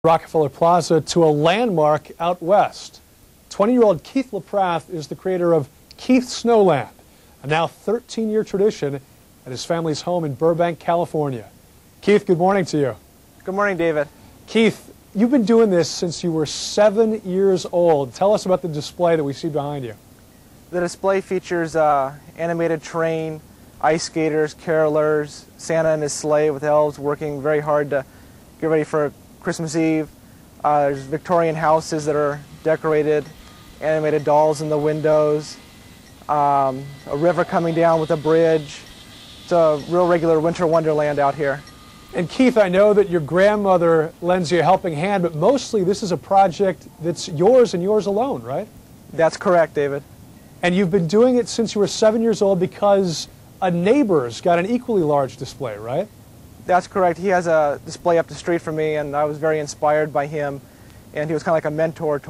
Rockefeller Plaza to a landmark out west. 20-year-old Keith LaPrath is the creator of Keith's Snowland, a now 13-year tradition at his family's home in Burbank, California. Keith, good morning to you. Good morning, David. Keith, you've been doing this since you were 7 years old. Tell us about the display that we see behind you. The display features animated train, ice skaters, carolers, Santa and his sleigh with elves working very hard to get ready for Christmas Eve. There's Victorian houses that are decorated, animated dolls in the windows, a river coming down with a bridge. It's a real regular winter wonderland out here. And Keith, I know that your grandmother lends you a helping hand, but mostly this is a project that's yours and yours alone, right? That's correct, David. And you've been doing it since you were 7 years old because a neighbor's got an equally large display, right? That's correct. He has a display up the street from me, and I was very inspired by him. And he was kind of like a mentor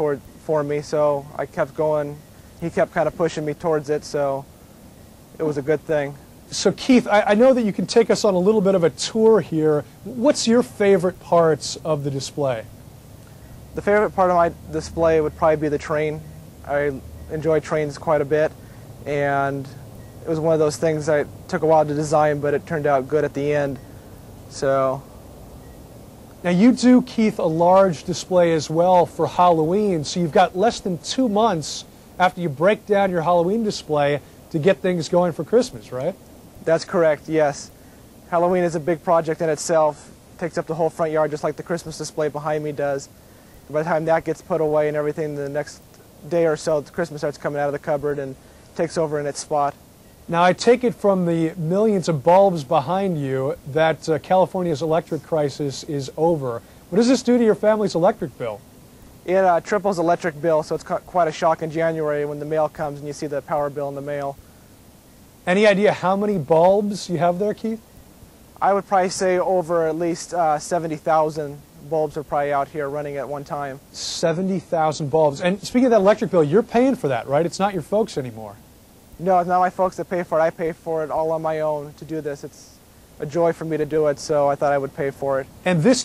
for me, so I kept going. He kept kind of pushing me towards it, so it was a good thing. So Keith, I know that you can take us on a little bit of a tour here. What's your favorite parts of the display? The favorite part of my display would probably be the train. I enjoy trains quite a bit, and it was one of those things that took a while to design, but it turned out good at the end. So. Now you do, Keith, a large display as well for Halloween, so you've got less than 2 months after you break down your Halloween display to get things going for Christmas, right? That's correct, yes. Halloween is a big project in itself. It takes up the whole front yard just like the Christmas display behind me does. By the time that gets put away and everything, the next day or so, Christmas starts coming out of the cupboard and takes over in its spot. Now, I take it from the millions of bulbs behind you that California's electric crisis is over. What does this do to your family's electric bill? It triples electric bill, so it's quite a shock in January when the mail comes and you see the power bill in the mail. Any idea how many bulbs you have there, Keith? I would probably say over at least 70,000 bulbs are probably out here running at one time. 70,000 bulbs. And speaking of that electric bill, you're paying for that, right? It's not your folks anymore. No, it's not my folks that pay for it. I pay for it all on my own to do this. It's a joy for me to do it, so I thought I would pay for it. And this